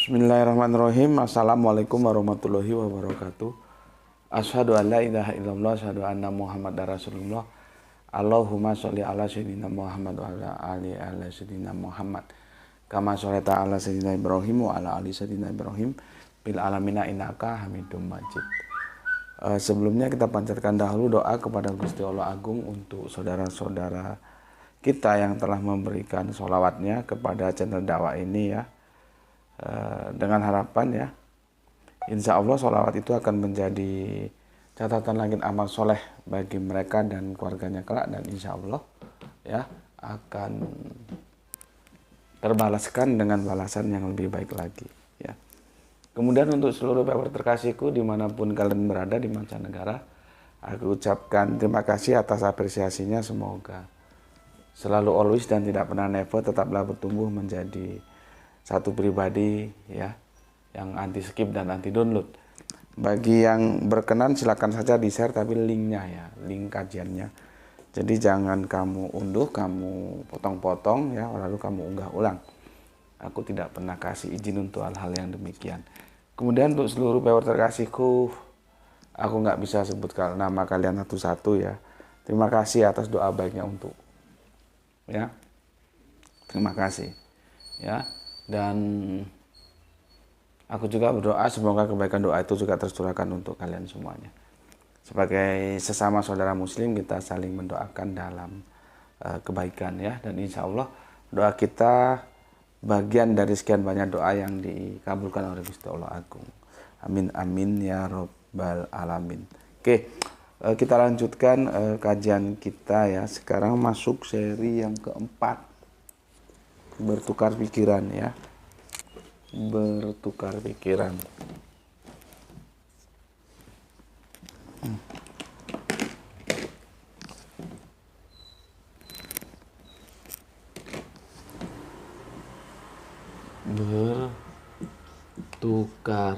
Bismillahirrahmanirrahim. Assalamualaikum warahmatullahi wabarakatuh. Asyhadu an la ilaha illallah, asyhadu anna Muhammadar Rasulullah. Allahumma sholli ala sayyidina Muhammad wa ala ali sayyidina Muhammad. Kama sholaita ala sayyidina Ibrahim wa ala ali sayyidina Ibrahim bil alamina innaka Hamidum Majid. Sebelumnya kita panjatkan dahulu doa kepada Gusti Allah Agung untuk saudara-saudara kita yang telah memberikan sholawatnya kepada channel dakwah ini ya. Dengan harapan ya, insya Allah sholawat itu akan menjadi catatan langit amal soleh bagi mereka dan keluarganya kelak, dan insya Allah ya akan terbalaskan dengan balasan yang lebih baik lagi ya. Kemudian untuk seluruh viewer terkasihku dimanapun kalian berada di mancanegara, aku ucapkan terima kasih atas apresiasinya. Semoga selalu always dan tidak pernah never tetaplah bertumbuh menjadi satu pribadi ya yang anti skip dan anti download. Bagi yang berkenan silakan saja di share, tapi linknya ya, link kajiannya. Jadi jangan kamu unduh, kamu potong-potong ya, lalu kamu unggah ulang. Aku tidak pernah kasih izin untuk hal-hal yang demikian. Kemudian untuk seluruh viewer terkasihku, aku nggak bisa sebut nama kalian satu-satu ya. Terima kasih atas doa baiknya untuk ya. Terima kasih ya. Dan aku juga berdoa semoga kebaikan doa itu juga tercurahkan untuk kalian semuanya. Sebagai sesama saudara muslim kita saling mendoakan dalam kebaikan ya. Dan insya Allah doa kita bagian dari sekian banyak doa yang dikabulkan oleh Gusti Allah Agung. Amin amin ya robbal alamin. Oke, kita lanjutkan kajian kita ya. Sekarang masuk seri yang keempat, bertukar pikiran ya, bertukar pikiran. Bertukar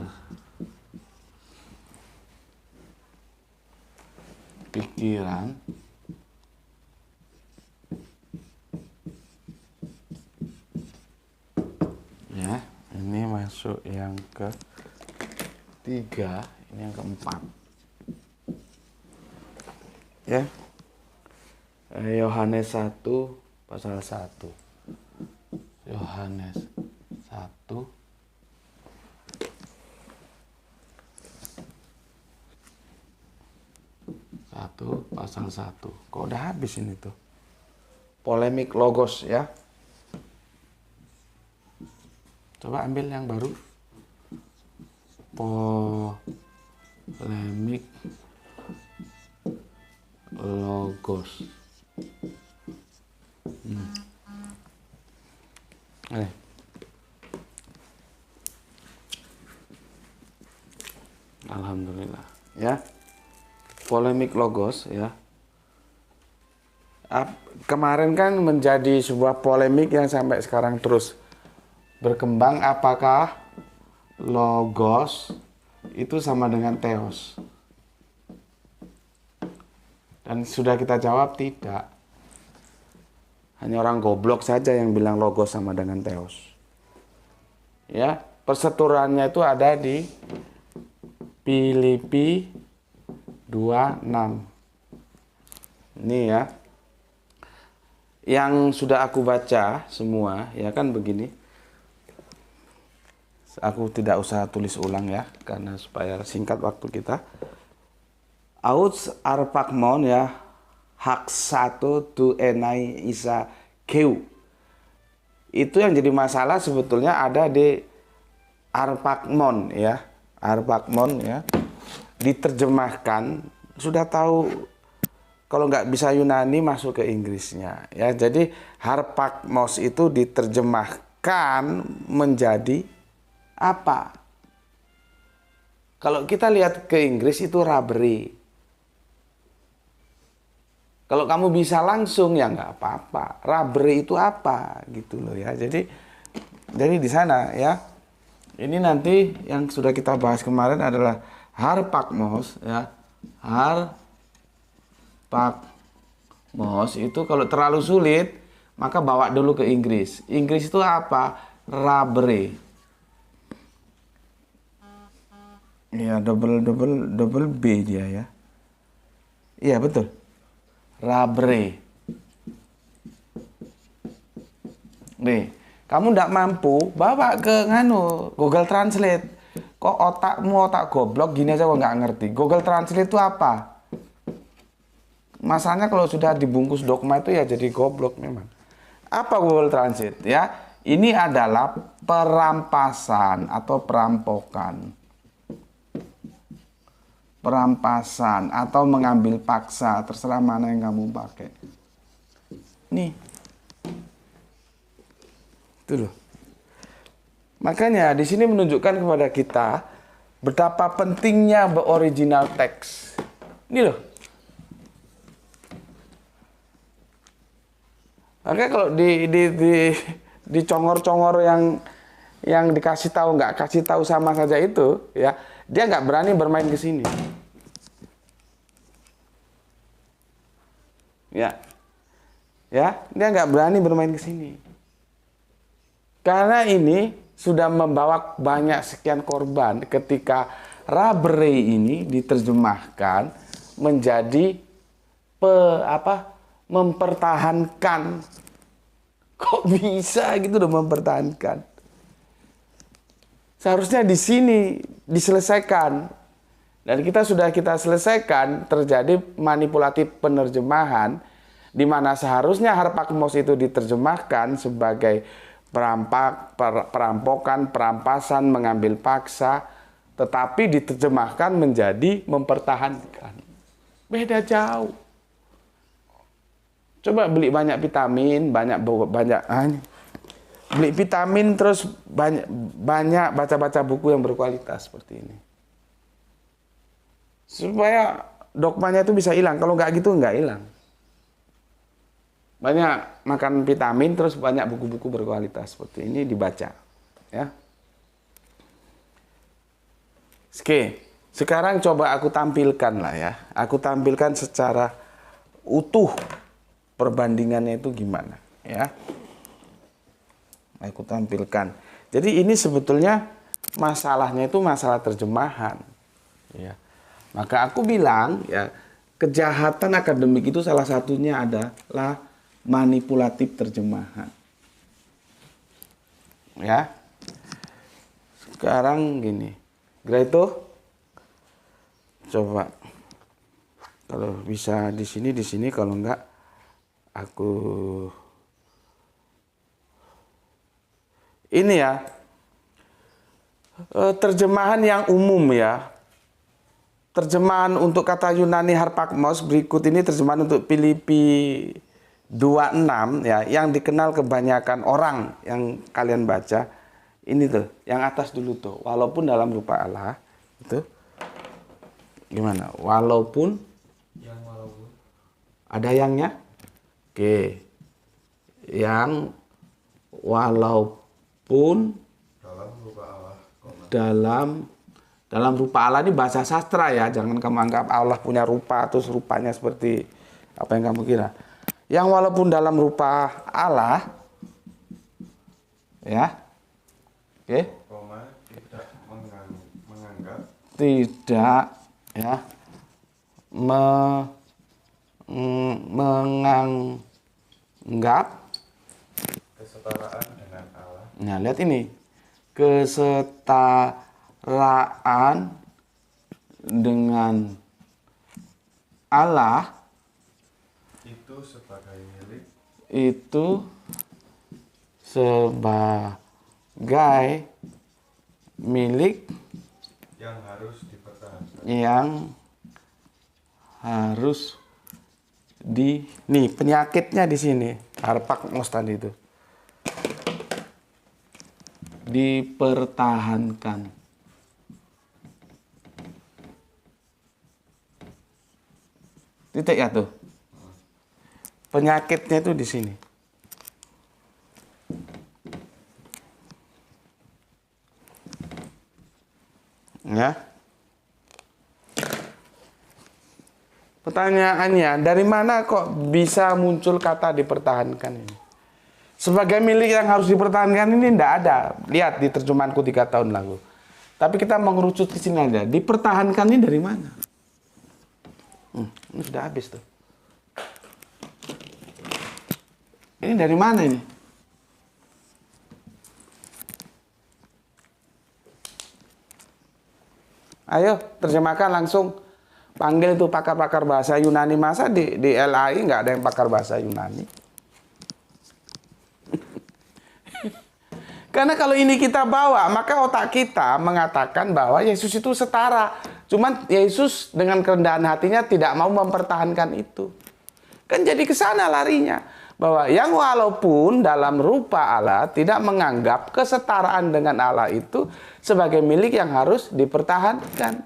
pikiran ya. Ini masuk yang ketiga, ini yang keempat ya. Yohanes 1 pasal 1. Yohanes 1 pasal 1. Kok udah habis ini tuh? Polemik logos ya. Coba ambil yang baru. Polemik logos. Alhamdulillah ya. Polemik logos ya. Kemarin kan menjadi sebuah polemik yang sampai sekarang terus berkembang, apakah logos itu sama dengan theos? Dan sudah kita jawab tidak. Hanya orang goblok saja yang bilang logos sama dengan theos. Ya, perseturannya itu ada di Filipi 2:6. Ini ya. Yang sudah aku baca semua ya kan begini. Aku tidak usah tulis ulang ya, karena supaya singkat waktu kita. Aus arpakmon ya, hak satu tu enai isa keu. Itu yang jadi masalah sebetulnya ada di arpakmon ya. Arpakmon ya. Diterjemahkan, sudah tahu kalau nggak bisa Yunani masuk ke Inggrisnya ya. Jadi harpakmos itu diterjemahkan menjadi apa? Kalau kita lihat ke Inggris itu robbery. Kalau kamu bisa langsung ya nggak apa-apa. Robbery itu apa gitu loh ya. Jadi di sana ya. Ini nanti yang sudah kita bahas kemarin adalah harpakmos ya. Harpakmos itu kalau terlalu sulit maka bawa dulu ke Inggris. Inggris itu apa? Robbery. Iya, double B dia ya. Iya, betul. Rabre. Nih, kamu ndak mampu, bawa ke Google Translate. Kok otakmu otak goblok gini aja kok nggak ngerti. Google Translate itu apa? Masalahnya kalau sudah dibungkus dogma itu ya jadi goblok memang. Apa Google Translate ya? Ini adalah perampasan atau perampokan. Perampasan atau mengambil paksa, terserah mana yang kamu pakai. Nih. Itu loh. Makanya di sini menunjukkan kepada kita betapa pentingnya original text. Ini loh. Makanya kalau di congor-congor yang dikasih tahu nggak kasih tahu sama saja itu, ya dia nggak berani bermain ke sini. Ya, dia nggak berani bermain ke sini. Karena ini sudah membawa banyak sekian korban ketika Rabre ini diterjemahkan menjadi mempertahankan. Kok bisa gitu loh mempertahankan? Seharusnya di sini diselesaikan. Dan kita selesaikan terjadi manipulatif penerjemahan di mana seharusnya Harpagmos itu diterjemahkan sebagai perampokan, perampasan, mengambil paksa, tetapi diterjemahkan menjadi mempertahankan. Beda jauh. Coba beli banyak vitamin, beli vitamin terus banyak baca-baca buku yang berkualitas seperti ini. Supaya dogmanya itu bisa hilang. Kalau nggak gitu nggak hilang. Banyak makan vitamin terus banyak buku-buku berkualitas seperti ini dibaca, ya. Oke, sekarang coba aku tampilkan lah ya. Aku tampilkan secara utuh perbandingannya itu gimana, ya. Aku tampilkan. Jadi ini sebetulnya masalahnya itu masalah terjemahan, ya. Maka aku bilang ya kejahatan akademik itu salah satunya adalah manipulatif terjemahan. Ya. Sekarang gini. Greto coba kalau bisa di sini kalau enggak aku ini ya. Terjemahan yang umum ya. Terjemahan untuk kata Yunani Harpagmos berikut ini terjemahan untuk Filipi 26 ya, yang dikenal kebanyakan orang yang kalian baca. Ini tuh, yang atas dulu tuh, walaupun dalam rupa Allah itu gimana? Walaupun ada yangnya? Oke. Yang walaupun dalam rupa Allah ini bahasa sastra ya, jangan kamu anggap Allah punya rupa terus rupanya seperti apa yang kamu kira. Yang walaupun dalam rupa Allah, ya, oke, tidak menganggap, tidak, ya, menganggap kesetaraan dengan Allah. Nah, lihat ini, kesetaraan dengan Allah itu sebagai milik yang harus dipertahankan. Nih penyakitnya di sini Harpagmos tadi itu dipertahankan. Titik ya tuh. Penyakitnya itu di sini. Ya. Pertanyaannya, dari mana kok bisa muncul kata dipertahankan ini? Sebagai milik yang harus dipertahankan ini tidak ada. Lihat di terjemahanku 3 tahun lalu. Tapi kita mengerucut ke sini aja. Dipertahankan ini dari mana? Ini sudah habis tuh. Ini dari mana ini? Ayo, terjemahkan langsung. Panggil itu pakar-pakar bahasa Yunani. Masa di LAI nggak ada yang pakar bahasa Yunani? Karena kalau ini kita bawa, maka otak kita mengatakan bahwa Yesus itu setara. Cuman Yesus dengan kerendahan hatinya tidak mau mempertahankan itu. Kan jadi ke sana larinya. Bahwa yang walaupun dalam rupa Allah tidak menganggap kesetaraan dengan Allah itu sebagai milik yang harus dipertahankan.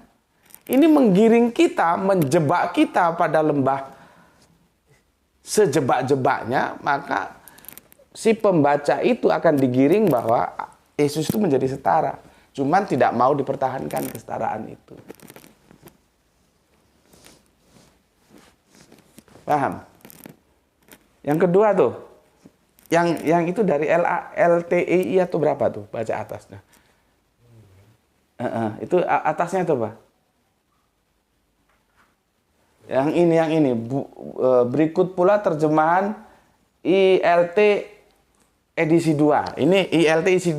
Ini menggiring kita, menjebak kita pada lembah sejebak-jebaknya, maka si pembaca itu akan digiring bahwa Yesus itu menjadi setara. Cuman tidak mau dipertahankan kesetaraan itu. Paham? Yang kedua tuh, yang itu dari LTEI atau berapa tuh? Baca atasnya. Itu atasnya tuh Pak. Yang ini. Berikut pula terjemahan ILT edisi 2. Ini ILT isi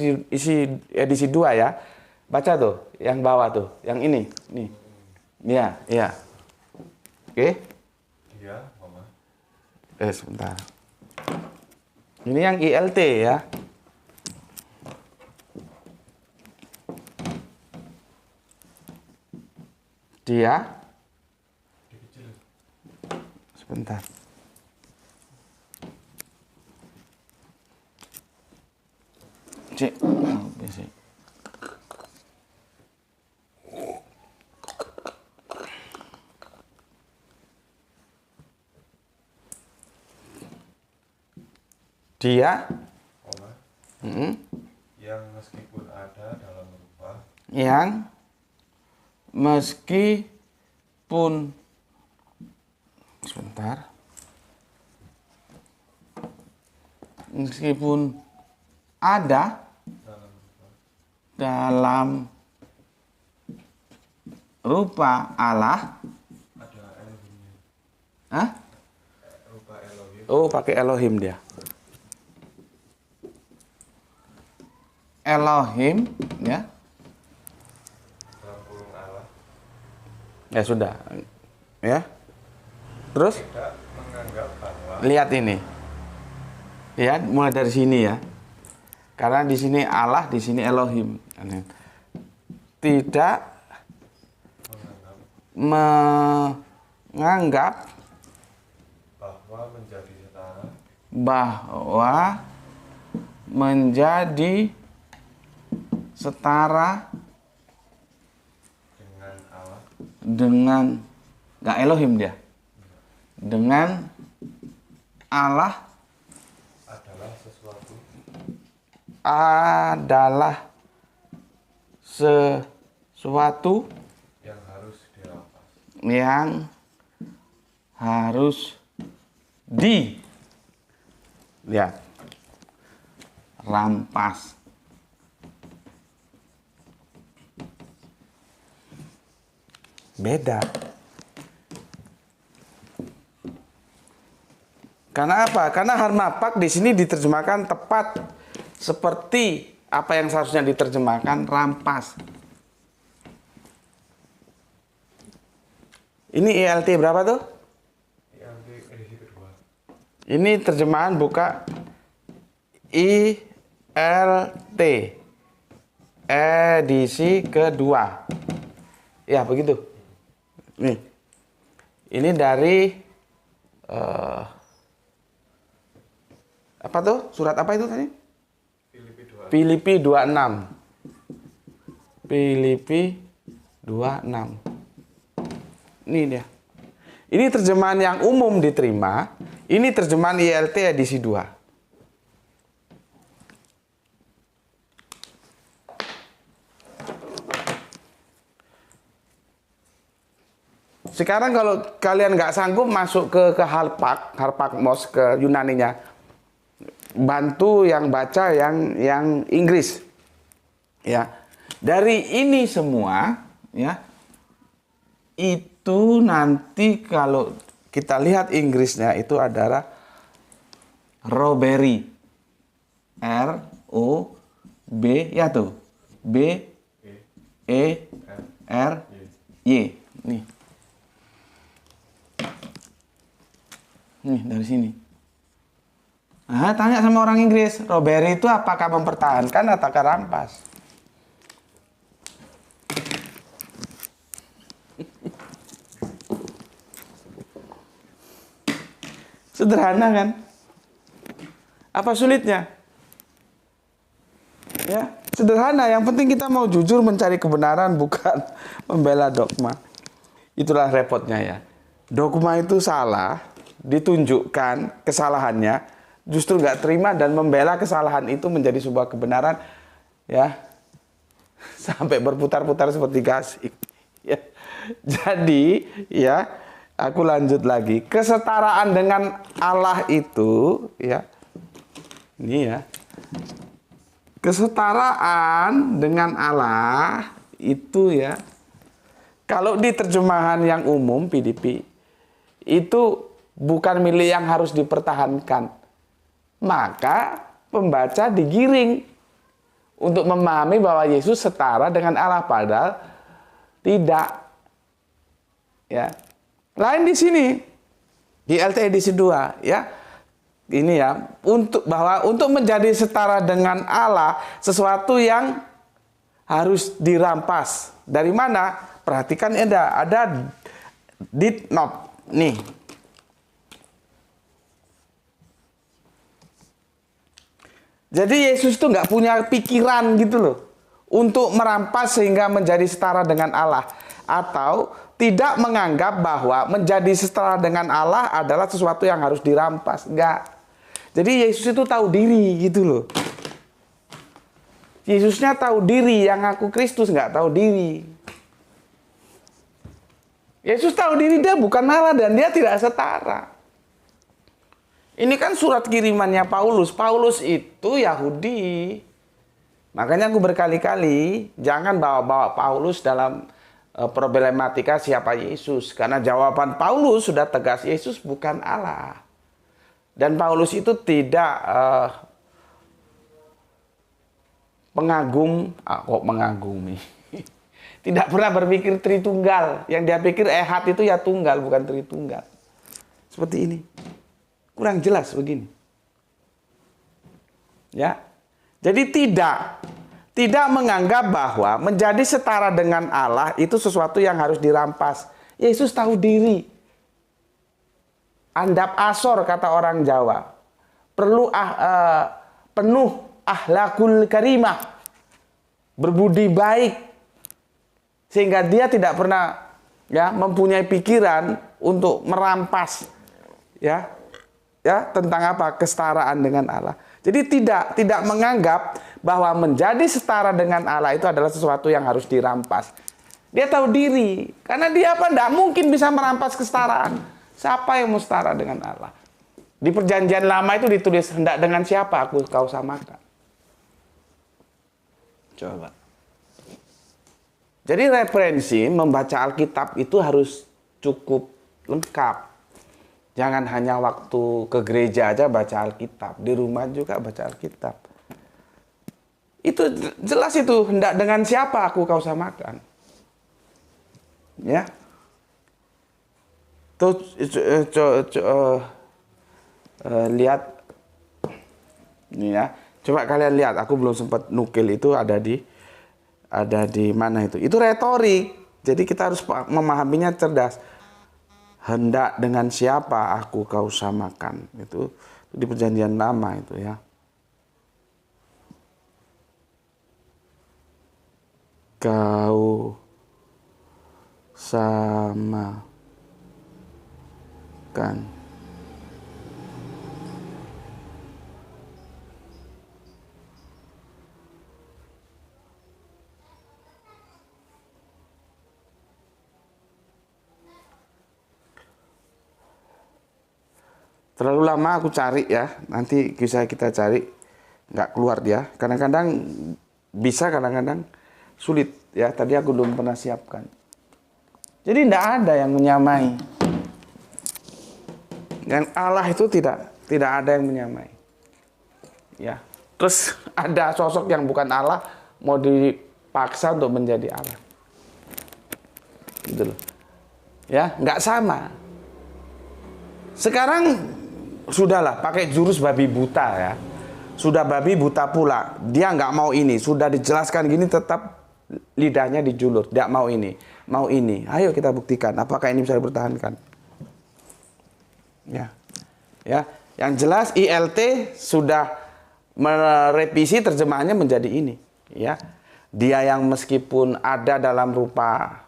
edisi 2 ya. Baca tuh, yang bawah tuh, yang ini. Nih. Iya. Oke. Iya, Mama. Sebentar. Ini yang ILT ya. Dia. Sebentar. Cik. Dia yang meskipun ada dalam rupa, yang meskipun sebentar, meskipun ada dalam rupa Allah, ada Elohimnya. Hah? Rupa Elohim. Oh, pakai Elohim dia. Elohim, ya. Dalam kurung Allah. Ya sudah, ya. Terus Tidak menganggap bahwa lihat ini, lihat mulai dari sini ya. Karena di sini Allah, di sini Elohim. Tidak menganggap bahwa menjadi setara dengan Allah, dengan nggak Elohim dia, dengan Allah adalah sesuatu yang harus dirampas. Yang harus rampas. Beda. Karena apa? Karena harmapak di sini diterjemahkan tepat seperti apa yang seharusnya diterjemahkan rampas. Ini ILT berapa tuh? ILT edisi kedua. Ini terjemahan buka ILT edisi kedua. Ya begitu. Nih, ini dari apa tuh? Surat apa itu tadi? Filipi 26. Filipi 26. Ini dia. Ini terjemahan yang umum diterima. Ini terjemahan ILT edisi 2. Sekarang kalau kalian nggak sanggup masuk ke Harpagmos, ke Yunaninya, bantu yang baca yang Inggris, ya. Dari ini semua, ya, itu nanti kalau kita lihat Inggrisnya itu adalah robbery. R O B ya tuh. B E R Y. Nih. Nih dari sini. Nah, tanya sama orang Inggris, robbery itu apakah mempertahankan atau rampas? Sederhana kan? Apa sulitnya? Ya, sederhana. Yang penting kita mau jujur mencari kebenaran, bukan membela dogma. Itulah repotnya ya. Dogma itu salah, ditunjukkan kesalahannya, justru nggak terima dan membela kesalahan itu menjadi sebuah kebenaran, ya, sampai berputar-putar seperti gasing. Ya. Jadi, ya. Aku lanjut lagi. Kesetaraan dengan Allah itu, ya. Ini ya. Kesetaraan dengan Allah itu ya. Kalau di terjemahan yang umum PDP itu bukan milik yang harus dipertahankan. Maka pembaca digiring untuk memahami bahwa Yesus setara dengan Allah, padahal tidak. Ya. Lain di sini, di LT edisi 2, ya. Ini ya, untuk menjadi setara dengan Allah, sesuatu yang harus dirampas. Dari mana? Perhatikan ada did not. Nih. Jadi Yesus itu nggak punya pikiran gitu loh, untuk merampas sehingga menjadi setara dengan Allah. Atau tidak menganggap bahwa menjadi setara dengan Allah adalah sesuatu yang harus dirampas. Enggak. Jadi Yesus itu tahu diri gitu loh. Yesusnya tahu diri, yang aku Kristus nggak tahu diri. Yesus tahu diri dia bukan Allah dan dia tidak setara. Ini kan surat kirimannya Paulus. Paulus itu Yahudi. Makanya aku berkali-kali jangan bawa-bawa Paulus dalam problematika siapa Yesus, karena jawaban Paulus sudah tegas, Yesus bukan Allah. Dan Paulus itu tidak kok mengagumi. Tidak pernah berpikir Tritunggal. Yang dia pikir ehad itu ya tunggal, bukan Tritunggal. Seperti ini. Kurang jelas begini. Ya. Jadi tidak menganggap bahwa menjadi setara dengan Allah itu sesuatu yang harus dirampas. Yesus tahu diri. Andap asor kata orang Jawa. Perlu penuh akhlakul karimah. Berbudi baik. Sehingga dia tidak pernah ya mempunyai pikiran untuk merampas ya tentang apa? Kesetaraan dengan Allah. Jadi tidak menganggap bahwa menjadi setara dengan Allah itu adalah sesuatu yang harus dirampas. Dia tahu diri. Karena dia tidak mungkin bisa merampas kesetaraan. Siapa yang mau setara dengan Allah? Di perjanjian lama itu ditulis, hendak dengan siapa aku kau samakan. Coba. Jadi referensi membaca Alkitab itu harus cukup lengkap. Jangan hanya waktu ke gereja aja baca Alkitab. Di rumah juga baca Alkitab. Itu jelas itu, hendak dengan siapa aku kau samakan. Ya. Tuh, lihat. Ini ya. Coba kalian lihat, aku belum sempat nukil itu ada di mana itu. Itu retorik. Jadi kita harus memahaminya cerdas. Hendak dengan siapa aku kau samakan. Itu di perjanjian lama itu ya. Kau samakan. Terlalu lama aku cari ya, nanti bisa kita cari, nggak keluar dia. Kadang-kadang bisa, kadang-kadang sulit ya. Tadi aku belum pernah siapkan. Jadi tidak ada yang menyamai. Yang Allah itu tidak ada yang menyamai. Ya. Terus ada sosok yang bukan Allah mau dipaksa untuk menjadi Allah. Gitu loh. Ya, nggak sama. Sekarang sudahlah pakai jurus babi buta ya. Sudah babi buta pula. Dia nggak mau ini. Sudah dijelaskan gini tetap lidahnya dijulur. Tidak mau ini. Mau ini. Ayo kita buktikan. Apakah ini bisa dipertahankan? Ya. Ya. Yang jelas ILT sudah merevisi terjemahannya menjadi ini. Ya. Dia yang meskipun ada dalam rupa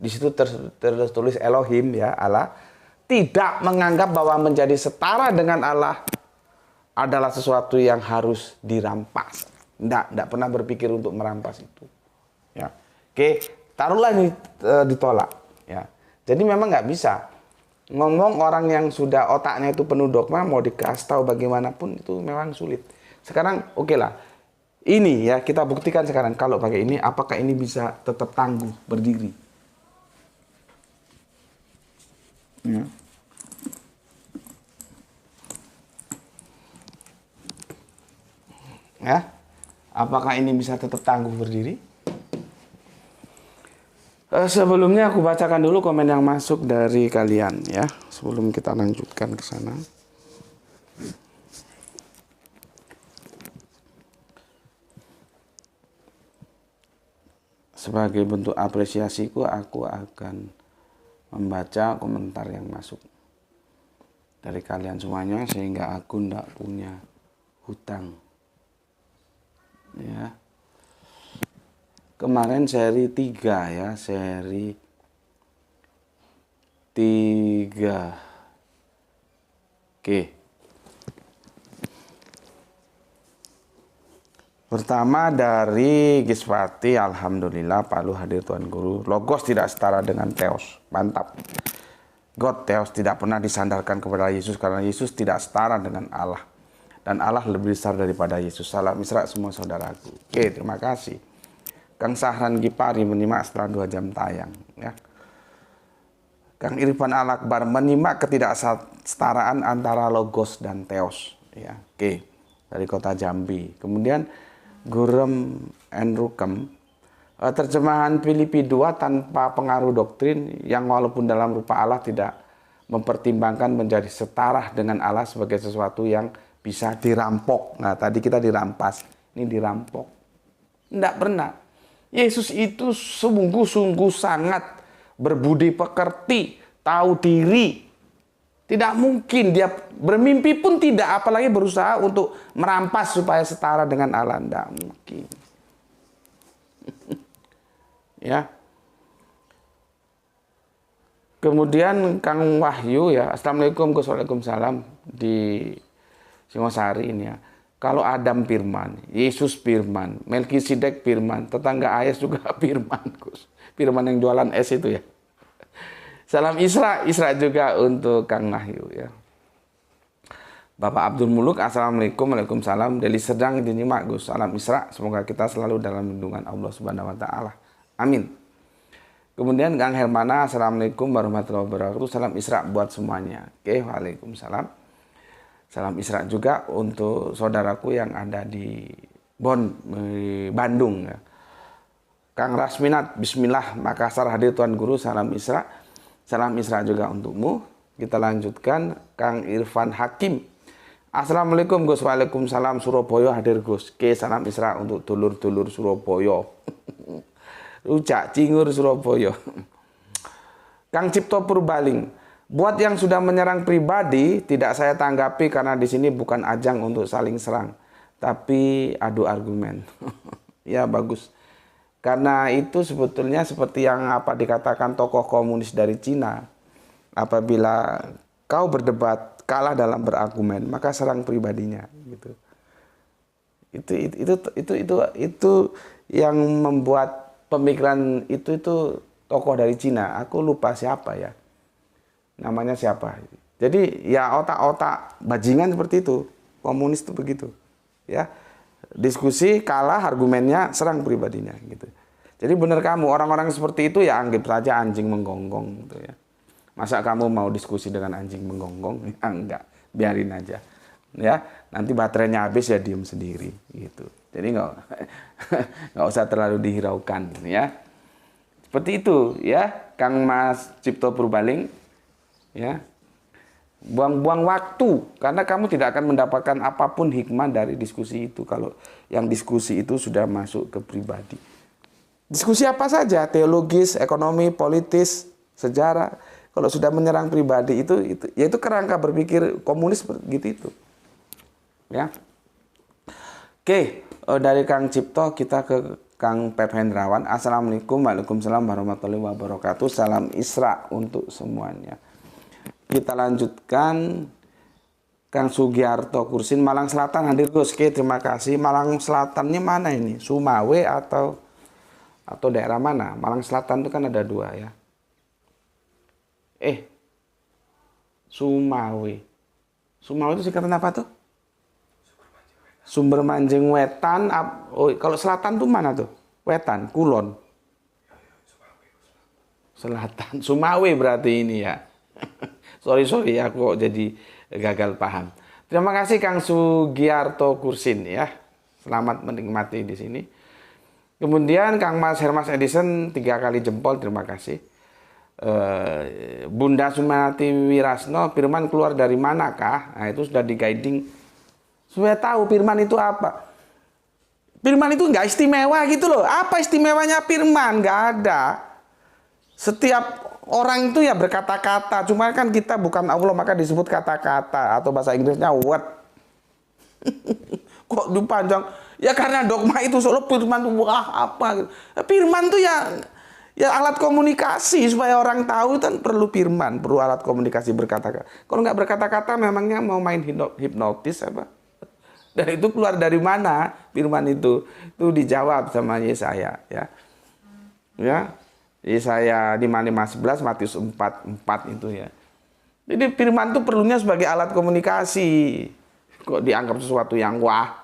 di situ tertulis Elohim ya, Allah, tidak menganggap bahwa menjadi setara dengan Allah adalah sesuatu yang harus dirampas. Tidak pernah berpikir untuk merampas itu. Ya. Oke, taruhlah ini ditolak. Ya. Jadi memang nggak bisa ngomong orang yang sudah otaknya itu penuh dogma mau dikasih tahu bagaimanapun itu memang sulit. Sekarang oke lah. Ini ya kita buktikan sekarang kalau pakai ini apakah ini bisa tetap tangguh berdiri. Ya. Ya. Apakah ini bisa tetap tangguh berdiri? Sebelumnya aku bacakan dulu komen yang masuk dari kalian ya, sebelum kita lanjutkan ke sana. Sebagai bentuk apresiasiku, aku akan membaca komentar yang masuk dari kalian semuanya sehingga aku tidak punya hutang. Ya. Kemarin seri 3 ya, seri 3. Oke. Pertama dari Giswati, alhamdulillah Pak Lu hadir Tuan Guru. Logos tidak setara dengan Theos, mantap. God Theos tidak pernah disandarkan kepada Yesus karena Yesus tidak setara dengan Allah. Dan Allah lebih besar daripada Yesus. Salam Isra semua saudaraku. Oke, terima kasih. Kang Sahran Gipari menyimak setelah 2 jam tayang. Ya. Kang Irfan Al-Akbar menyimak ketidaksetaraan antara Logos dan Theos. Ya. Oke, dari kota Jambi. Kemudian Gurem Enrukem, terjemahan Filipi 2 tanpa pengaruh doktrin yang walaupun dalam rupa Allah tidak mempertimbangkan menjadi setara dengan Allah sebagai sesuatu yang bisa dirampok. Nah tadi kita dirampas, ini dirampok. Tidak pernah. Yesus itu sungguh-sungguh sangat berbudi pekerti, tahu diri. Tidak mungkin dia bermimpi pun tidak, apalagi berusaha untuk merampas supaya setara dengan Allah. Tidak mungkin. Ya. Kemudian Kang Wahyu ya, Assalamualaikum Waalaikumsalam di Singosari ini ya. Kalau Adam firman, Yesus firman, Melkisedek firman, tetangga Ayas juga firman, Gus. Firman yang jualan es itu ya. Salam Isra juga untuk Kang Wahyu ya. Bapak Abdul Muluk, Assalamualaikum, Waalaikumsalam. Deli Sedang dinyimak Gus. Salam Isra, semoga kita selalu dalam lindungan Allah Subhanahu Wa Taala. Amin. Kemudian Kang Hermana, Assalamualaikum warahmatullahi wabarakatuh. Salam Isra buat semuanya. Oke, Waalaikumsalam. Salam Isra juga untuk saudaraku yang ada di Bandung ya. Kang Rasminat, Bismillah, Makassar hadir Tuan Guru. Salam Isra. Salam Isra juga untukmu. Kita lanjutkan Kang Irfan Hakim. Assalamualaikum Gus. Waalaikumsalam. Surabaya hadir Gus. Oke, salam Isra untuk dulur-dulur Surabaya. Rujak Cingur Surabaya. Kang Cipto Purbaling. Buat yang sudah menyerang pribadi tidak saya tanggapi karena di sini bukan ajang untuk saling serang, tapi adu argumen. Ya bagus. Karena itu sebetulnya seperti yang apa dikatakan tokoh komunis dari Cina. Apabila kau berdebat kalah dalam berargumen, maka serang pribadinya gitu. Itu yang membuat pemikiran itu tokoh dari Cina. Aku lupa siapa ya. Namanya siapa. Jadi ya otak-otak bajingan seperti itu. Komunis itu begitu. Ya. Diskusi kalah argumennya serang pribadinya gitu. Jadi benar kamu, orang-orang seperti itu ya anggap saja anjing menggonggong gitu ya. Masa kamu mau diskusi dengan anjing menggonggong? Ya enggak, biarin aja. Ya, nanti baterainya habis ya diem sendiri gitu. Jadi nggak usah terlalu dihiraukan ya. Seperti itu ya, Kang Mas Cipto Purbaling ya. Buang-buang waktu karena kamu tidak akan mendapatkan apapun hikmah dari diskusi itu kalau yang diskusi itu sudah masuk ke pribadi. Diskusi apa saja, teologis, ekonomi, politis, sejarah, kalau sudah menyerang pribadi itu ya itu kerangka berpikir komunis begitu itu. Ya. Oke, dari Kang Cipto kita ke Kang Pep Hendrawan. Assalamualaikum, waalaikumsalam warahmatullahi wabarakatuh. Salam Isra untuk semuanya. Kita lanjutkan Kang Sugiarto Kursin, Malang Selatan hadir Gus. Oke, terima kasih. Malang Selatannya mana ini? Sumawe atau daerah mana? Malang Selatan itu kan ada dua ya. Sumawe. Sumawe itu singkatan apa tuh? Sumber Manjing Wetan. Oh, kalau selatan tuh mana tuh? Wetan, Kulon. Selatan, Sumawe berarti ini ya. sorry aku kok jadi gagal paham. Terima kasih Kang Sugiarto Kursin ya. Selamat menikmati di sini. Kemudian Kang Mas Hermas Edison 3 kali jempol, terima kasih. Bunda Sumanati Wirasno, firman keluar dari manakah? Nah, itu sudah di guiding. Supaya tahu firman itu apa. Firman itu nggak istimewa gitu loh. Apa istimewanya firman? Nggak ada. Setiap orang itu ya berkata-kata. Cuma kan kita bukan Allah maka disebut kata-kata. Atau bahasa Inggrisnya word. Kok dipanjang? Ya karena dogma itu soal firman itu wah apa. Firman itu ya alat komunikasi. Supaya orang tahu kan perlu firman. Perlu alat komunikasi berkata-kata. Kalau nggak berkata-kata memangnya mau main hipnotis apa? Dan itu keluar dari mana firman itu? Itu dijawab sama Yesaya ya. Ya. Yesaya 55:11, Matius 4:4 itu ya. Jadi firman itu perlunya sebagai alat komunikasi. Kok dianggap sesuatu yang wah?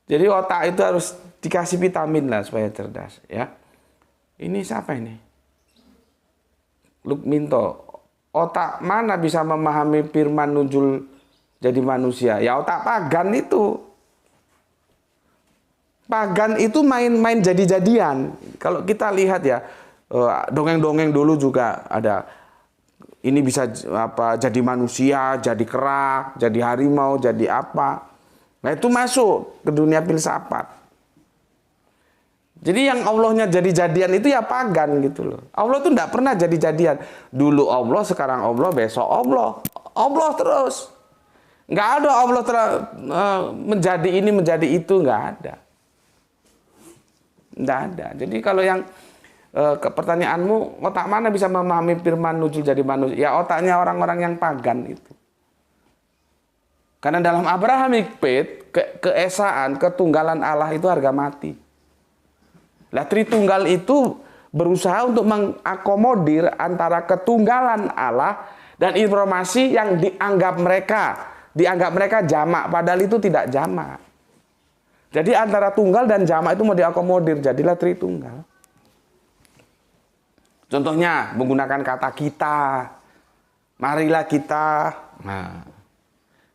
Jadi otak itu harus dikasih vitamin lah supaya cerdas ya. Ini siapa ini? Lukminto. Otak mana bisa memahami firman nunjul jadi manusia? Ya otak pagan itu. Pagan itu main jadi-jadian. Kalau kita lihat ya, dongeng-dongeng dulu juga ada. Ini bisa jadi manusia, jadi kera, jadi harimau, jadi apa. Nah itu masuk ke dunia filsafat. Jadi yang Allahnya jadi-jadian itu ya pagan gitu loh. Allah tuh enggak pernah jadi-jadian. Dulu Allah, sekarang Allah, besok Allah. Allah terus. Enggak ada Allah menjadi ini, menjadi itu, enggak ada. Enggak ada. Jadi kalau yang pertanyaanmu, otak mana bisa memahami firman nujul jadi manusia? Ya otaknya orang-orang yang pagan itu. Karena dalam Abrahamic faith, keesaan, ketunggalan Allah itu harga mati. Lah Tritunggal itu berusaha untuk mengakomodir antara ketunggalan Allah dan informasi yang dianggap mereka jamak, padahal itu tidak jamak. Jadi antara tunggal dan jamak itu mau diakomodir, jadilah Tritunggal. Contohnya menggunakan kata kita, marilah kita. Nah,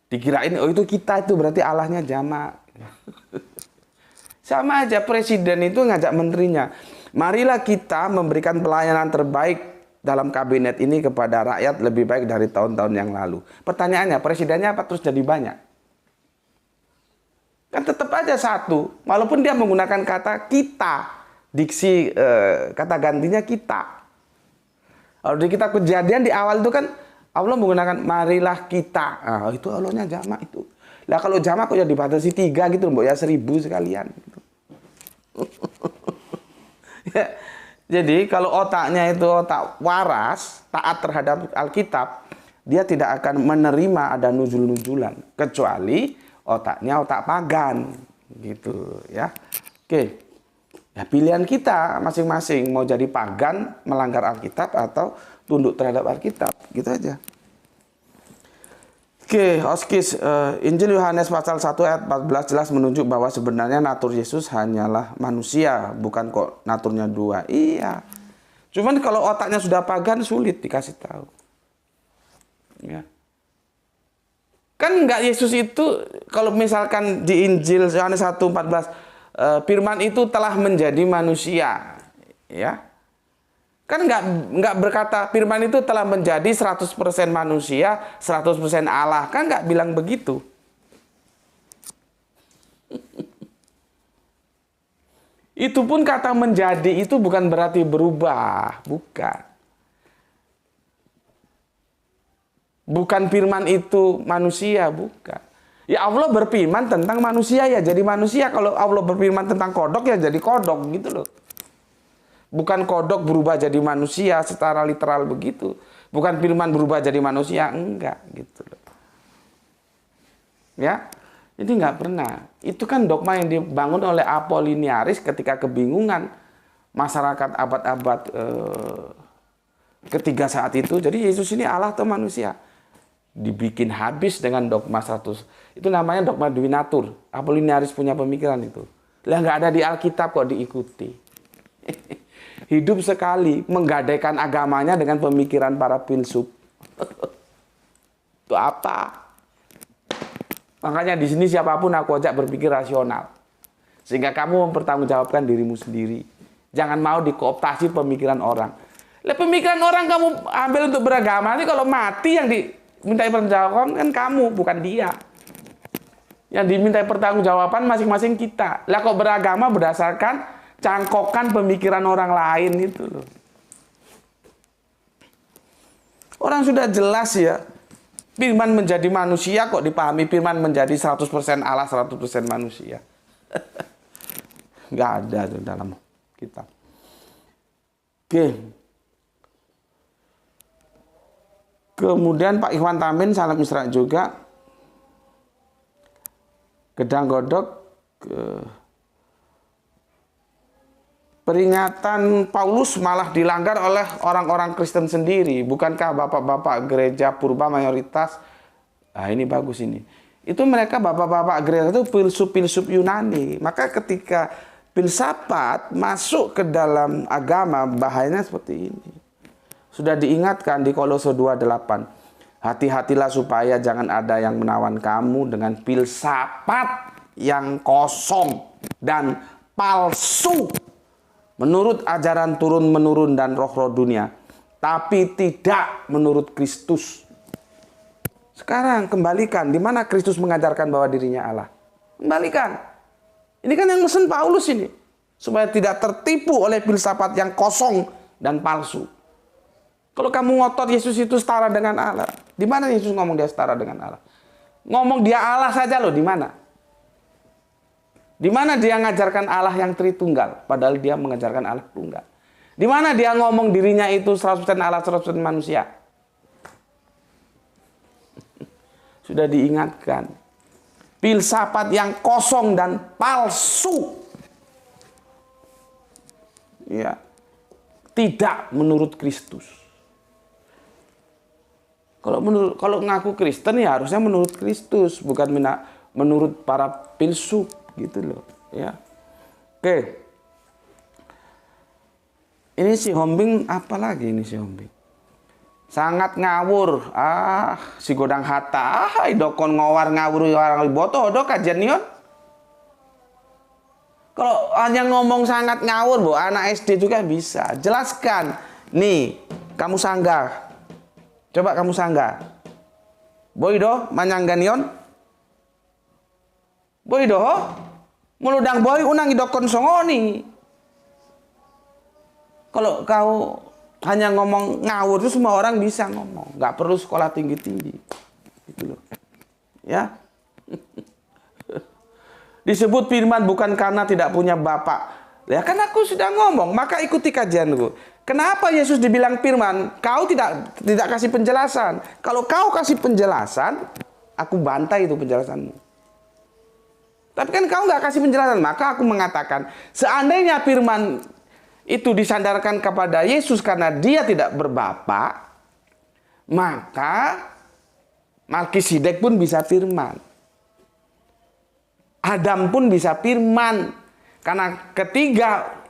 dikirain oh itu kita itu berarti Allahnya jamak. Sama aja presiden itu ngajak menterinya. Marilah kita memberikan pelayanan terbaik dalam kabinet ini kepada rakyat lebih baik dari tahun-tahun yang lalu. Pertanyaannya, presidennya apa terus jadi banyak? Kan tetap aja satu. Walaupun dia menggunakan kata kita. Diksi kata gantinya kita. Kalau di kitab Kejadian di awal itu kan Allah menggunakan marilah kita. Nah, itu Allahnya jamak itu. Lah kalau jamak kok ya dibatasi 3 gitu, mbok ya 1000 sekalian gitu. Ya, jadi kalau otaknya itu otak waras, taat terhadap Alkitab, dia tidak akan menerima ada nuzul-nuzulan kecuali otaknya otak pagan gitu ya. Oke. Ya pilihan kita masing-masing mau jadi pagan melanggar Alkitab atau tunduk terhadap Alkitab, gitu aja. Oke, Oskis, Injil Yohanes pasal 1 ayat 14 jelas menunjuk bahwa sebenarnya natur Yesus hanyalah manusia, bukan kok naturnya dua. Iya. Cuman kalau otaknya sudah pagan sulit dikasih tahu. Ya. Kan enggak, Yesus itu kalau misalkan di Injil Yohanes 1:14 firman itu telah menjadi manusia, ya. Kan enggak berkata firman itu telah menjadi 100% manusia, 100% Allah. Kan enggak bilang begitu. Itu pun kata menjadi itu bukan berarti berubah, bukan. Bukan firman itu manusia, bukan. Ya Allah berfirman tentang manusia ya jadi manusia. Kalau Allah berfirman tentang kodok ya jadi kodok gitu loh. Bukan kodok berubah jadi manusia secara literal begitu. Bukan firman berubah jadi manusia, enggak gitu loh. Ya, ini enggak pernah. Itu kan dogma yang dibangun oleh Apollinaris ketika kebingungan masyarakat abad-abad ketiga saat itu. Jadi Yesus ini Allah atau manusia? Dibikin habis dengan dogma 100. Itu namanya dogma duinatur. Apollinaris punya pemikiran itu. Lah enggak ada di Alkitab kok diikuti. Hidup sekali menggadaikan agamanya dengan pemikiran para filsuf. Itu apa? Makanya di sini siapapun aku ajak berpikir rasional. Sehingga kamu mempertanggungjawabkan dirimu sendiri. Jangan mau dikooptasi pemikiran orang. Lah pemikiran orang kamu ambil untuk beragama, ini kalau mati yang dimintai pertanggungjawaban kan kamu, bukan dia. Yang dimintai pertanggungjawaban masing-masing kita. Lah kok beragama berdasarkan cangkokan pemikiran orang lain itu loh. Orang sudah jelas ya. Firman menjadi manusia kok dipahami firman menjadi 100% Allah, 100% manusia. Nggak ada tuh dalam kitab. Oke. Kemudian Pak Ikhwan Tamin, salam Isra juga. Gedang Godok. Peringatan Paulus malah dilanggar oleh orang-orang Kristen sendiri. Bukankah bapak-bapak gereja purba mayoritas? Nah ini bagus ini. Itu mereka bapak-bapak gereja itu filsuf-filsuf Yunani. Maka ketika filsafat masuk ke dalam agama, bahayanya seperti ini. Sudah diingatkan di Kolose 2:8. Hati-hatilah supaya jangan ada yang menawan kamu dengan filsafat yang kosong dan palsu. Menurut ajaran turun-menurun dan roh-roh dunia. Tapi tidak menurut Kristus. Sekarang kembalikan. Di mana Kristus mengajarkan bahwa dirinya Allah? Kembalikan. Ini kan yang mesen Paulus ini. Supaya tidak tertipu oleh filsafat yang kosong dan palsu. Kalau kamu ngotot Yesus itu setara dengan Allah. Di mana Yesus ngomong dia setara dengan Allah? Ngomong dia Allah saja loh, di mana? Di mana dia mengajarkan Allah yang Tritunggal, padahal dia mengajarkan Allah tunggal. Di mana dia ngomong dirinya itu 100% Allah, 100% manusia? Sudah diingatkan. Filsafat yang kosong dan palsu. Ya. Tidak menurut Kristus. Kalau ngaku Kristen ya harusnya menurut Kristus, bukan menurut para filsuf. Gitu loh, ya. Oke. Ini si Hombing apa lagi ini si Hombing? Sangat ngawur. Si Godang Hatta. Idokon ngawar ngawur orang boto do kajian nion. Kalau hanya ngomong sangat ngawur, Bu, anak SD juga bisa. Jelaskan. Nih, kamu sanggah. Coba kamu sanggah. Boy do manyangganion. Boy doh, meludang boy unang idokon songoni. Kalau kau hanya ngomong ngawur itu semua orang bisa ngomong, nggak perlu sekolah tinggi-tinggi, gitu loh. Ya, disebut firman bukan karena tidak punya bapak. Ya kan aku sudah ngomong, maka ikuti kajianku. Kenapa Yesus dibilang firman? Kau tidak kasih penjelasan. Kalau kau kasih penjelasan, aku bantai itu penjelasanmu. Tapi kan kau nggak kasih penjelasan, maka aku mengatakan, seandainya firman itu disandarkan kepada Yesus karena dia tidak berbapak, maka Melkisedek pun bisa firman. Adam pun bisa firman. Karena ketiga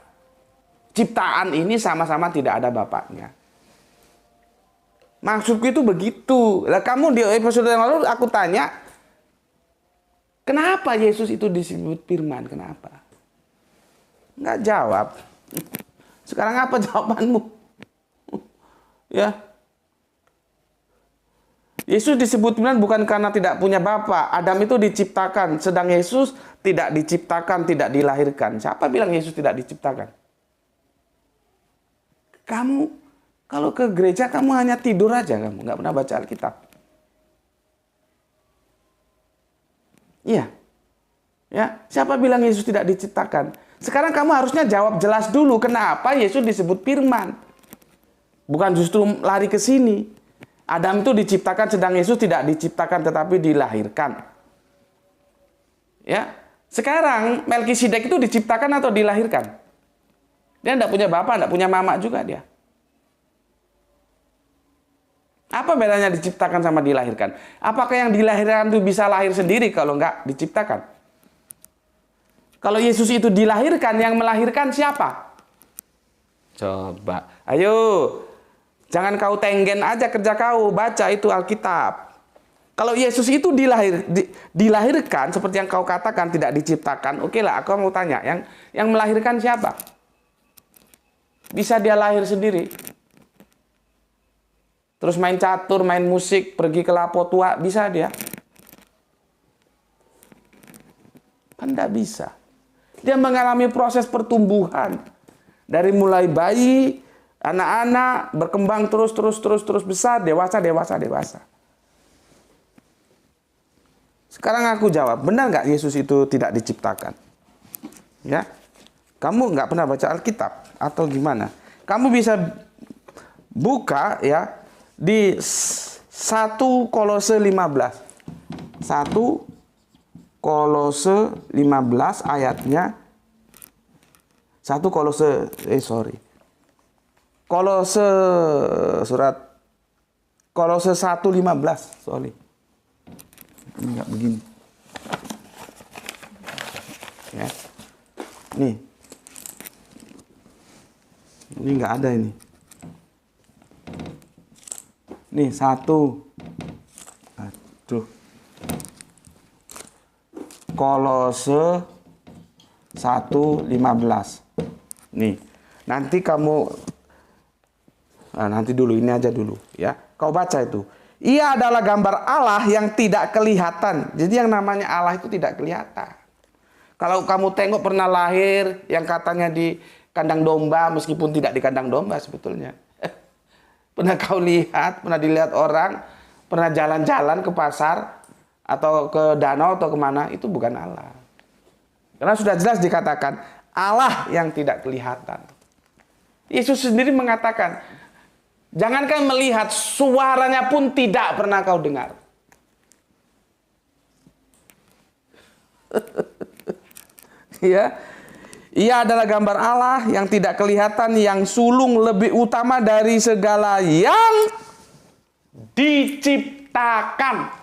ciptaan ini sama-sama tidak ada bapaknya. Maksudku itu begitu. Lah kamu di episode yang lalu aku tanya, kenapa Yesus itu disebut firman? Kenapa? Nggak jawab. Sekarang apa jawabanmu? Ya. Yesus disebut firman bukan karena tidak punya bapa. Adam itu diciptakan, sedang Yesus tidak diciptakan, tidak dilahirkan. Siapa bilang Yesus tidak diciptakan? Kamu kalau ke gereja kamu hanya tidur aja, kamu nggak pernah baca Alkitab. Iya. Ya, siapa bilang Yesus tidak diciptakan? Sekarang kamu harusnya jawab jelas dulu kenapa Yesus disebut firman. Bukan justru lari ke sini. Adam itu diciptakan sedang Yesus tidak diciptakan tetapi dilahirkan. Ya. Sekarang Melkisedek itu diciptakan atau dilahirkan? Dia tidak punya bapak, tidak punya mama juga dia. Apa bedanya diciptakan sama dilahirkan? Apakah yang dilahirkan itu bisa lahir sendiri kalau enggak diciptakan? Kalau Yesus itu dilahirkan, yang melahirkan siapa? Coba, ayo. Jangan kau tenggen aja kerja kau, baca itu Alkitab. Kalau Yesus itu dilahirkan, seperti yang kau katakan tidak diciptakan, oke lah, aku mau tanya, yang melahirkan siapa? Bisa dia lahir sendiri? Terus main catur, main musik, pergi ke lapo tua, bisa dia? Kan tidak bisa. Dia mengalami proses pertumbuhan. Dari mulai bayi, anak-anak, berkembang terus besar, dewasa. Sekarang aku jawab, benar nggak Yesus itu tidak diciptakan? Ya, kamu nggak pernah baca Alkitab atau gimana? Kamu bisa buka ya di 1 Kolose 15. 1 Kolose 15 ayatnya 1 Kolose Kolose surat Kolose 1:15, sorry. Ini enggak begini. Ya. Nih. Ini enggak ada ini. Nih, 1. Aduh. Kolose 1:15. Nih. Nanti kamu nanti dulu, ini aja dulu ya. Kau baca itu. Ia adalah gambar Allah yang tidak kelihatan. Jadi yang namanya Allah itu tidak kelihatan. Kalau kamu tengok pernah lahir yang katanya di kandang domba, meskipun tidak di kandang domba sebetulnya. Pernah kau lihat, pernah dilihat orang, pernah jalan-jalan ke pasar atau ke danau atau kemana, itu bukan Allah. Karena sudah jelas dikatakan Allah yang tidak kelihatan. Yesus sendiri mengatakan, jangankan melihat, suaranya pun tidak pernah kau dengar. Ya, ia adalah gambar Allah yang tidak kelihatan, yang sulung lebih utama dari segala yang diciptakan.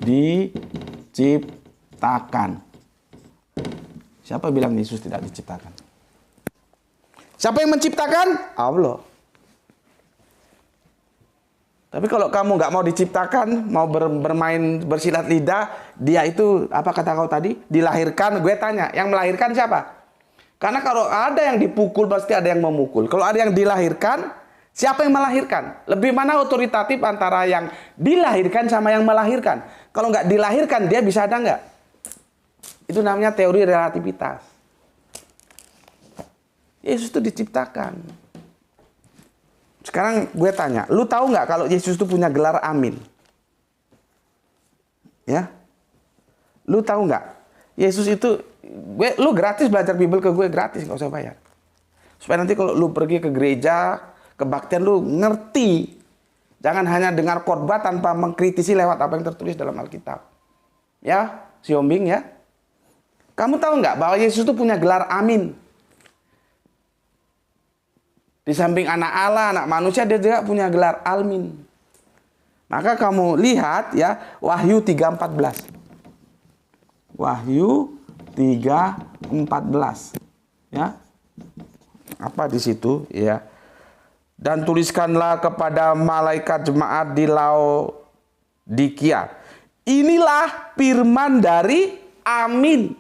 Diciptakan. Siapa bilang Yesus tidak diciptakan? Siapa yang menciptakan? Allah. Tapi kalau kamu nggak mau diciptakan, mau bermain bersilat lidah, dia itu, apa kata kau tadi? Dilahirkan. Gue tanya, yang melahirkan siapa? Karena kalau ada yang dipukul, pasti ada yang memukul. Kalau ada yang dilahirkan, siapa yang melahirkan? Lebih mana otoritatif antara yang dilahirkan sama yang melahirkan? Kalau nggak dilahirkan, dia bisa ada nggak? Itu namanya teori relativitas. Yesus itu diciptakan. Sekarang gue tanya, lu tahu nggak kalau Yesus itu punya gelar Amin? Ya, lu tahu nggak? Yesus itu, lu gratis belajar Bible ke gue, gratis, nggak usah bayar. Supaya nanti kalau lu pergi ke gereja, kebaktian lu ngerti. Jangan hanya dengar khotbah tanpa mengkritisi lewat apa yang tertulis dalam Alkitab. Ya, si Ombing ya. Kamu tahu nggak bahwa Yesus itu punya gelar Amin? Di samping anak Allah, anak manusia, dia juga punya gelar Almin. Maka kamu lihat ya Wahyu 3:14. Wahyu 3:14. Ya. Apa di situ ya? Dan tuliskanlah kepada malaikat jemaat di Laodikia. Inilah firman dari Amin.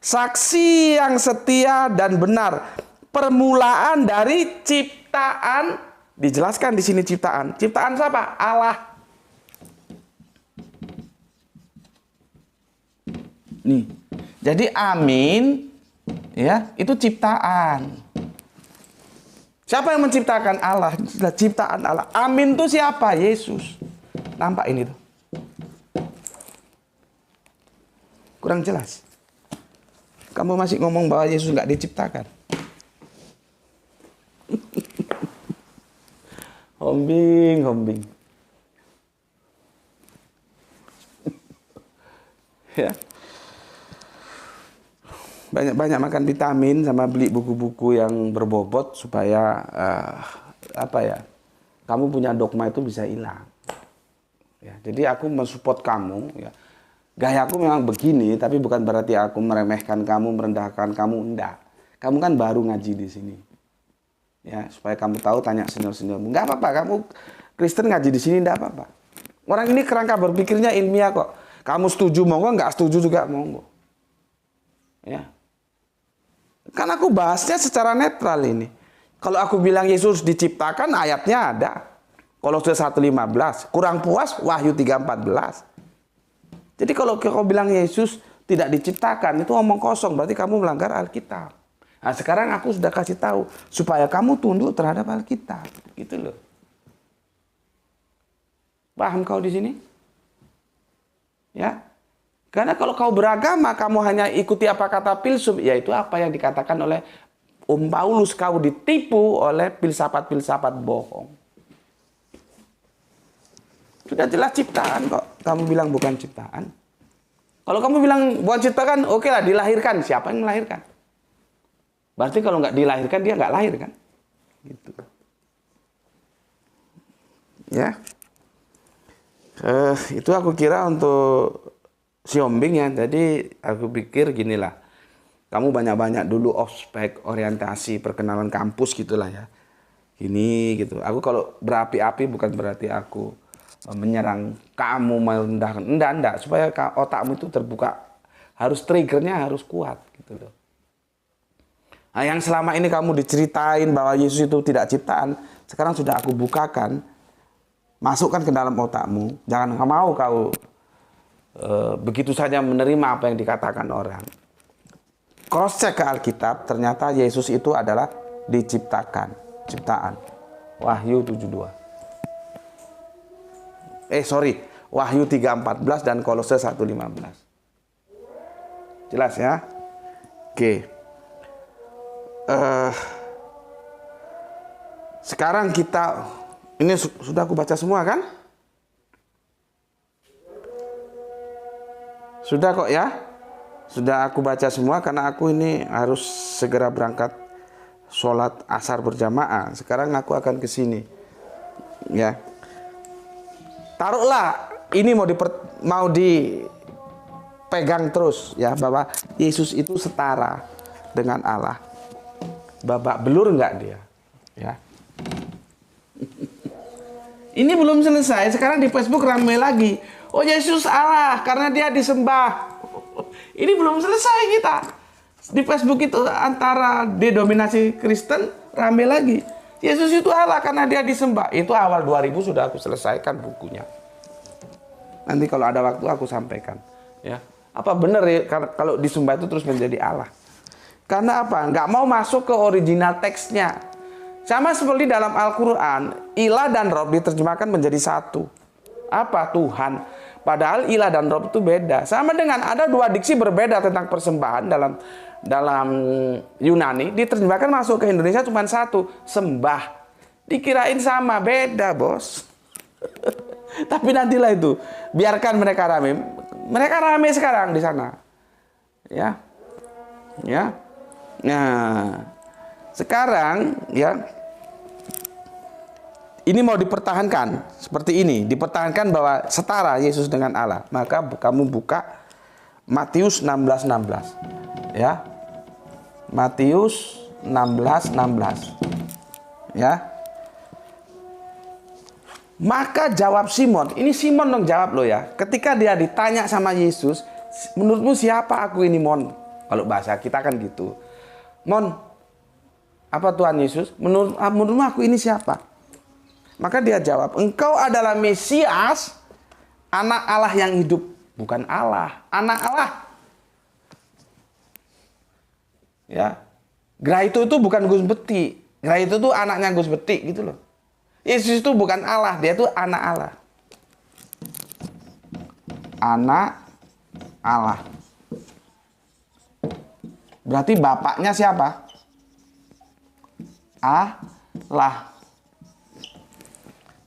Saksi yang setia dan benar. Permulaan dari ciptaan. Dijelaskan di sini ciptaan. Ciptaan siapa? Allah. Nih. Jadi Amin ya, itu ciptaan. Siapa yang menciptakan? Allah. Ciptaan Allah. Amin itu siapa? Yesus. Nampak ini tuh. Kurang jelas. Kamu masih ngomong bahwa Yesus nggak diciptakan. Hombing. Ya. Banyak-banyak makan vitamin sama beli buku-buku yang berbobot supaya kamu punya dogma itu bisa hilang. Ya, jadi aku mensupport kamu. Ya. Gayaku memang begini, tapi bukan berarti aku meremehkan kamu, merendahkan kamu, enggak. Kamu kan baru ngaji di sini. Ya, supaya kamu tahu, tanya senior-seniormu. Enggak apa-apa, kamu Kristen ngaji di sini enggak apa-apa. Orang ini kerangka berpikirnya ilmiah kok. Kamu setuju monggo, enggak setuju juga monggo. Ya. Kan aku bahasnya secara netral ini. Kalau aku bilang Yesus diciptakan, ayatnya ada. Kolose 1:15. Kurang puas, Wahyu 3:14. Jadi kalau kau bilang Yesus tidak diciptakan, itu omong kosong. Berarti kamu melanggar Alkitab. Nah sekarang aku sudah kasih tahu. Supaya kamu tunduk terhadap Alkitab. Gitu loh. Paham kau di sini? Ya. Karena kalau kau beragama, kamu hanya ikuti apa kata filsuf, yaitu apa yang dikatakan oleh Paulus, kau ditipu oleh filsafat-filsafat bohong. Sudah jelas ciptaan kok. Kamu bilang bukan ciptaan. Kalau kamu bilang bukan ciptaan, oke lah dilahirkan. Siapa yang melahirkan? Berarti kalau nggak dilahirkan, dia nggak lahir kan? Gitu. Ya. Itu aku kira untuk si Ombing ya. Jadi aku pikir ginilah. Kamu banyak-banyak dulu ospek, orientasi, perkenalan kampus gitulah ya. Gini gitu. Aku kalau berapi-api bukan berarti aku menyerang kamu, merendahkan. Enggak. Supaya otakmu itu terbuka. Harus triggernya harus kuat gitu loh. Nah, yang selama ini kamu diceritain bahwa Yesus itu tidak ciptaan. Sekarang sudah aku bukakan. Masukkan ke dalam otakmu. Jangan mau kau begitu saja menerima apa yang dikatakan orang. Cross check ke Alkitab, ternyata Yesus itu adalah diciptakan, ciptaan. Wahyu 7:2. Wahyu 3:14 dan Kolose 1:15. Jelas ya? Oke. Sekarang kita ini sudah aku baca semua kan? Sudah kok ya? Sudah aku baca semua karena aku ini harus segera berangkat sholat asar berjamaah. Sekarang aku akan ke sini. Ya. Taruhlah ini mau dipegang terus ya bahwa Yesus itu setara dengan Allah. Babak belur enggak dia? Ya. Ini belum selesai. Sekarang di Facebook ramai lagi. Oh Yesus Allah karena dia disembah. Ini belum selesai kita. Di Facebook itu antara denominasi Kristen ramai lagi. Yesus itu Allah karena dia disembah. Itu awal 2000 sudah aku selesaikan bukunya. Nanti kalau ada waktu aku sampaikan. Ya. Apa benar ya kalau disembah itu terus menjadi Allah? Karena apa? Nggak mau masuk ke original teksnya. Sama seperti dalam Al-Quran, ilah dan Rob diterjemahkan menjadi satu. Apa? Tuhan. Padahal ilah dan Rob itu beda. Sama dengan ada dua diksi berbeda tentang persembahan dalam Yunani. Diterjemahkan masuk ke Indonesia cuma satu. Sembah. Dikirain sama. Beda bos. Tapi nantilah itu. Biarkan mereka rame. Mereka rame sekarang di sana. Ya. Ya. Nah. Sekarang ya. ini mau dipertahankan seperti ini, dipertahankan bahwa setara Yesus dengan Allah, maka kamu buka Matius 16:16. Ya. Matius 16:16. Ya. Maka jawab Simon, ini Simon dong jawab lo ya. Ketika dia ditanya sama Yesus, menurutmu siapa aku ini, Mon? Kalau bahasa kita kan gitu. Mon, apa Tuhan Yesus? Menurutmu aku ini siapa? Maka dia jawab, engkau adalah Mesias, anak Allah yang hidup. Bukan Allah, anak Allah. Ya, Grahito itu bukan Gus Beti. Grahito itu anaknya Gus Beti gitu loh. Yesus itu bukan Allah, dia itu anak Allah. Anak Allah. Berarti bapaknya siapa? Allah.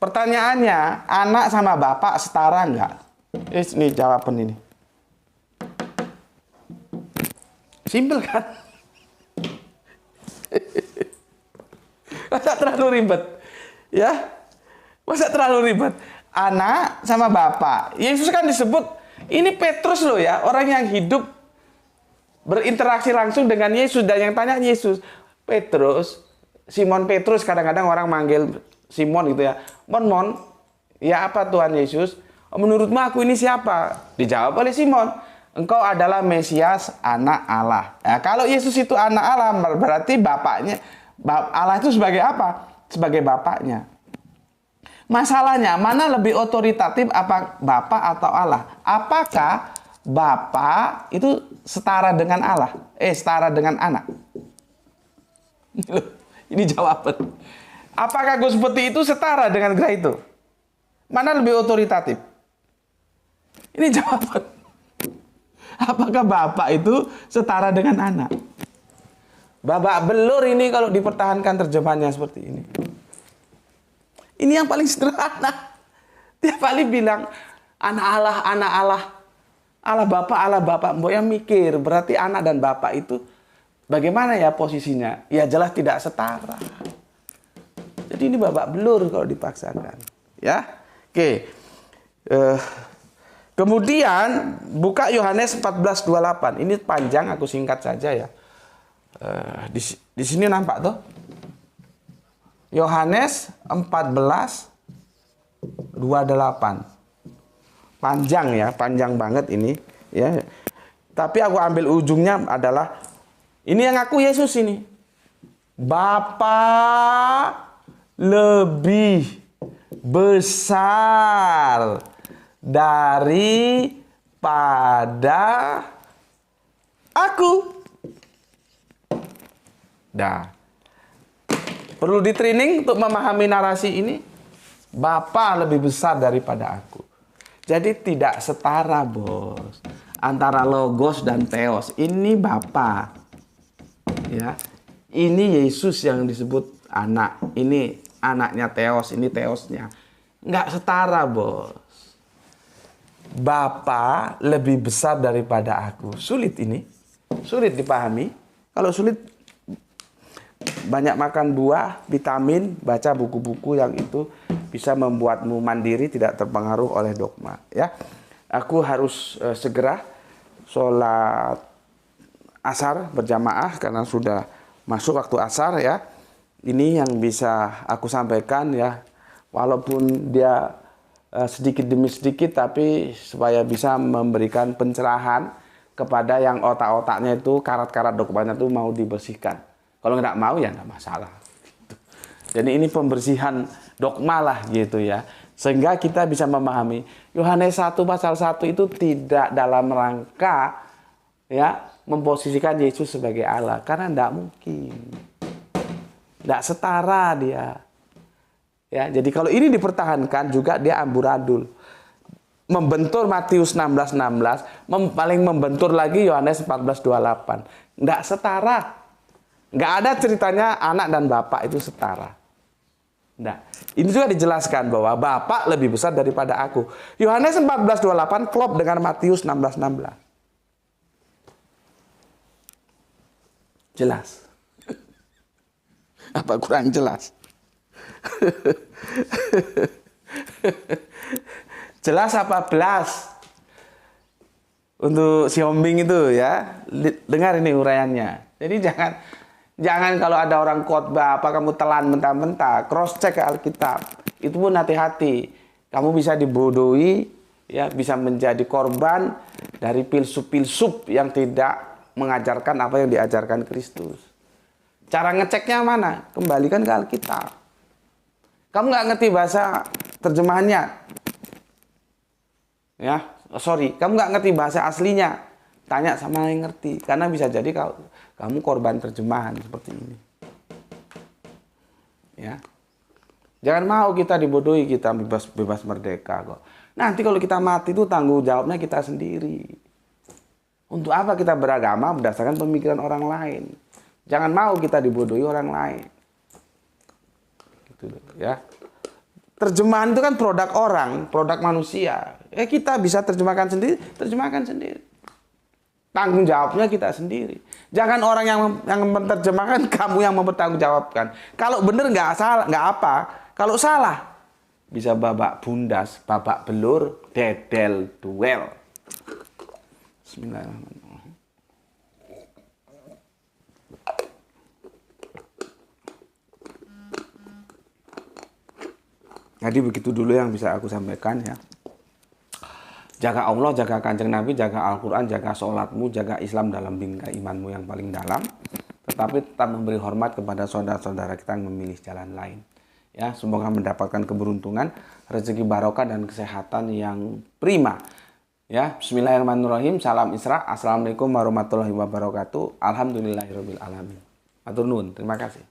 Pertanyaannya, anak sama bapak setara enggak? Ini jawaban ini. Simpel kan? Masa terlalu ribet? Ya? Masa terlalu ribet? Anak sama bapak. Yesus kan disebut, ini Petrus loh ya, orang yang hidup berinteraksi langsung dengan Yesus. Dan yang tanya Yesus, Petrus, Simon Petrus, kadang-kadang orang manggil Simon gitu ya. Mon, ya apa Tuhan Yesus? Menurutmu aku ini siapa? Dijawab oleh Simon, engkau adalah Mesias, anak Allah. Ya, kalau Yesus itu anak Allah, berarti bapaknya, Allah itu sebagai apa? Sebagai bapaknya. Masalahnya, mana lebih otoritatif, apa Bapa atau Allah? Apakah Bapa itu setara dengan Allah? Setara dengan anak? Ini jawaban. Apakah Gus Peti itu setara dengan Grahito? Mana lebih otoritatif? Ini jawaban. Apakah bapak itu setara dengan anak? Babak belur ini kalau dipertahankan terjemahannya seperti ini. Ini yang paling sederhana. Dia paling bilang, anak Allah, anak Allah. Allah bapak, mbok yang mikir. Berarti anak dan bapak itu bagaimana ya posisinya? Ya jelas tidak setara. Jadi ini babak belur kalau dipaksakan. Ya, oke. Kemudian buka Yohanes 14:28. Ini panjang, aku singkat saja ya. Di sini nampak tuh. Yohanes 14:28. Panjang ya, panjang banget ini. Ya. Tapi aku ambil ujungnya adalah ini yang aku Yesus ini. Bapa lebih besar daripada aku. Dah. Perlu di-training untuk memahami narasi ini. Bapa lebih besar daripada aku. Jadi tidak setara, bos. Antara logos dan theos. Ini Bapa. Ya. Ini Yesus yang disebut anak. Ini anaknya theos, ini theosnya. Nggak setara, bos. Bapa lebih besar daripada aku. Sulit ini. Sulit dipahami. Kalau sulit, banyak makan buah, vitamin, baca buku-buku yang itu bisa membuatmu mandiri, tidak terpengaruh oleh dogma. Ya, aku harus segera sholat asar berjamaah karena sudah masuk waktu asar ya. Ini yang bisa aku sampaikan ya, walaupun dia sedikit demi sedikit, tapi supaya bisa memberikan pencerahan kepada yang otak-otaknya itu, karat-karat dogmanya itu mau dibersihkan. Kalau nggak mau ya nggak masalah. Jadi ini pembersihan dogma lah gitu ya. Sehingga kita bisa memahami Yohanes 1 pasal 1 itu tidak dalam rangka ya memposisikan Yesus sebagai Allah. Karena nggak mungkin. Nggak setara dia. Ya, jadi kalau ini dipertahankan juga dia amburadul. Membentur Matius 16:16, paling membentur lagi Yohanes 14:28. Nggak setara. Nggak ada ceritanya anak dan bapak itu setara. Nah, ini juga dijelaskan bahwa bapak lebih besar daripada aku. Yohanes 14:28 klop dengan Matius 16:16. Jelas. Apa kurang jelas? Jelas apa belas? Untuk si Hombing itu ya, dengar ini uraiannya. Jadi jangan kalau ada orang khotbah apa kamu telan mentah-mentah, cross check ke Alkitab. Itu pun hati-hati. Kamu bisa dibodohi, ya, bisa menjadi korban dari filsuf-filsuf yang tidak mengajarkan apa yang diajarkan Kristus. Cara ngeceknya mana? Kembalikan ke Alkitab. Kamu nggak ngerti bahasa terjemahannya, ya, kamu nggak ngerti bahasa aslinya, tanya sama yang ngerti, karena bisa jadi kamu korban terjemahan seperti ini. Ya, jangan mau kita dibodohi, kita bebas merdeka kok. Nanti kalau kita mati itu tanggung jawabnya kita sendiri. Untuk apa kita beragama berdasarkan pemikiran orang lain? Jangan mau kita dibodohi orang lain. Gitu ya. Terjemahan itu kan produk orang, produk manusia. Kita bisa terjemahkan sendiri. Tanggung jawabnya kita sendiri. Jangan orang yang menerjemahkan, kamu yang mempertanggungjawabkan. Kalau benar nggak salah, nggak apa. Kalau salah, bisa babak bundas, babak belur, dedel, duel. Bismillahirrahmanirrahim. Jadi begitu dulu yang bisa aku sampaikan ya. Jaga Allah, jaga Kanjeng Nabi, jaga Al-Quran, jaga sholatmu, jaga Islam dalam bingkai imanmu yang paling dalam. Tetapi tetap memberi hormat kepada saudara-saudara kita yang memilih jalan lain. Ya, semoga mendapatkan keberuntungan, rezeki barokah dan kesehatan yang prima. Ya, Bismillahirrahmanirrahim. Salam Isra. Assalamualaikum warahmatullahi wabarakatuh. Alhamdulillahirabbil alamin. Matur nuwun. Terima kasih.